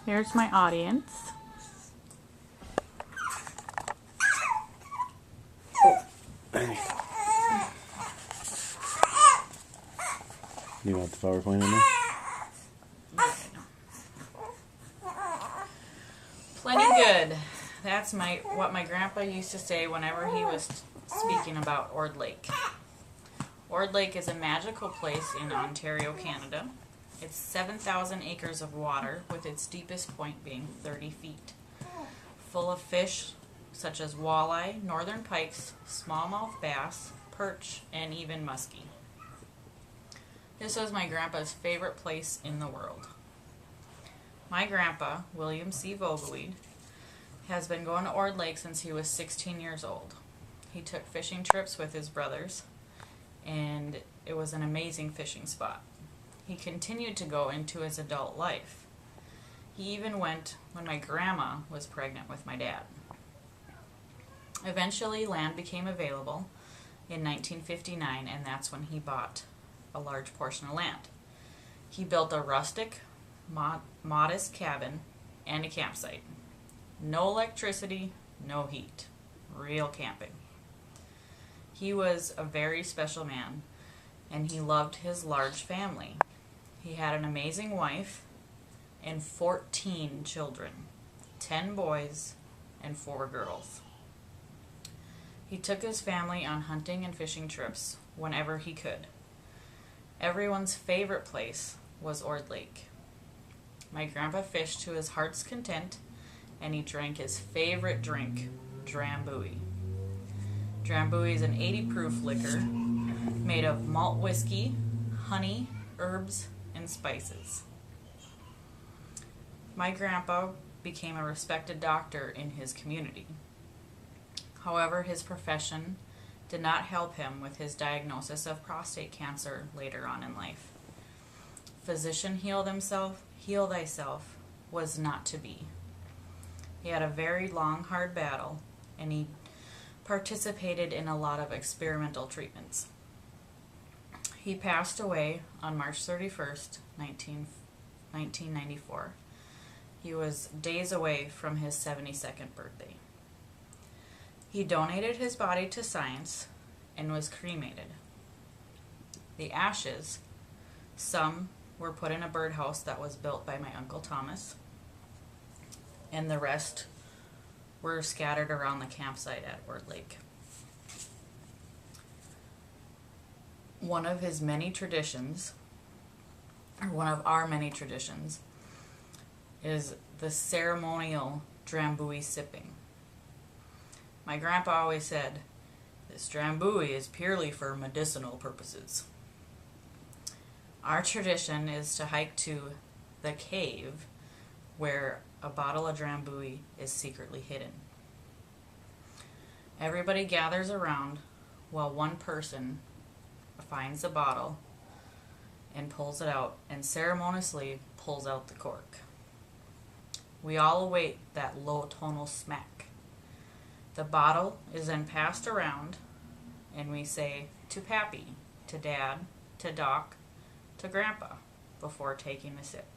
Here's my audience. You want the PowerPoint in there? Plenty good. That's what my grandpa used to say whenever he was speaking about Ord Lake. Ord Lake is a magical place in Ontario, Canada. It's 7,000 acres of water, with its deepest point being 30 feet. Full of fish such as walleye, northern pikes, smallmouth bass, perch, and even muskie. This was my grandpa's favorite place in the world. My grandpa, William C. Vogelweed, has been going to Ord Lake since he was 16 years old. He took fishing trips with his brothers, and it was an amazing fishing spot. He continued to go into his adult life. He even went when my grandma was pregnant with my dad. Eventually, land became available in 1959, and that's when he bought a large portion of land. He built a rustic, modest cabin and a campsite. No electricity, no heat. Real camping. He was a very special man, and he loved his large family. He had an amazing wife and 14 children, 10 boys and 4 girls. He took his family on hunting and fishing trips whenever he could. Everyone's favorite place was Ord Lake. My grandpa fished to his heart's content, and he drank his favorite drink, Drambuie. Drambuie is an 80 proof liquor made of malt whiskey, honey, herbs, and spices. My grandpa became a respected doctor in his community. However, his profession did not help him with his diagnosis of prostate cancer later on in life. Physician heal thyself was not to be. He had a very long, hard battle, and he participated in a lot of experimental treatments. He passed away on March 31st, 1994. He was days away from his 72nd birthday. He donated his body to science and was cremated. The ashes, some were put in a birdhouse that was built by my Uncle Thomas, and the rest were scattered around the campsite at Ord Lake. One of our many traditions, is the ceremonial Drambuie sipping. My grandpa always said, "This Drambuie is purely for medicinal purposes." Our tradition is to hike to the cave where a bottle of Drambuie is secretly hidden. Everybody gathers around while one person finds the bottle and pulls it out and ceremoniously pulls out the cork. We all await that low tonal smack. The bottle is then passed around, and we say to Pappy, to Dad, to Doc, to Grandpa before taking a sip.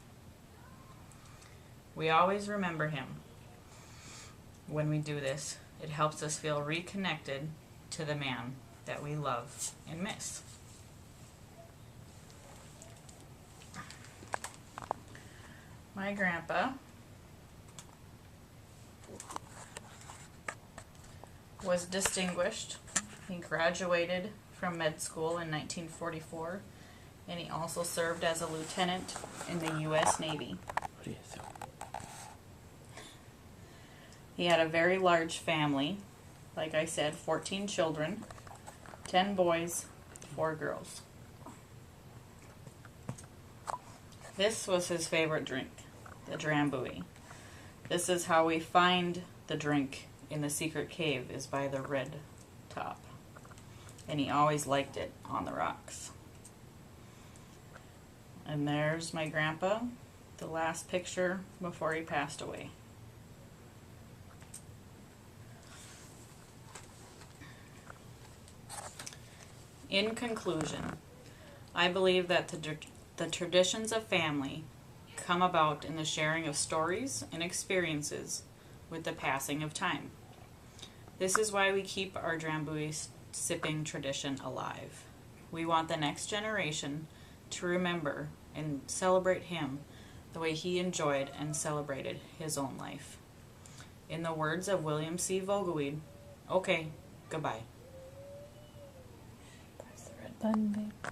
We always remember him when we do this. It helps us feel reconnected to the man that we love and miss. My grandpa was distinguished. He graduated from med school in 1944, and he also served as a lieutenant in the U.S. Navy. He had a very large family. Like I said, 14 children, 10 boys, 4 girls. This was his favorite drink, the Drambuie. This is how we find the drink in the secret cave, is by the red top. And he always liked it on the rocks. And there's my grandpa, the last picture before he passed away. In conclusion, I believe that the traditions of family come about in the sharing of stories and experiences with the passing of time. This is why we keep our Drambuie sipping tradition alive. We want the next generation to remember and celebrate him the way he enjoyed and celebrated his own life. In the words of William C. Vogelweed, okay, goodbye. Press the red button, babe.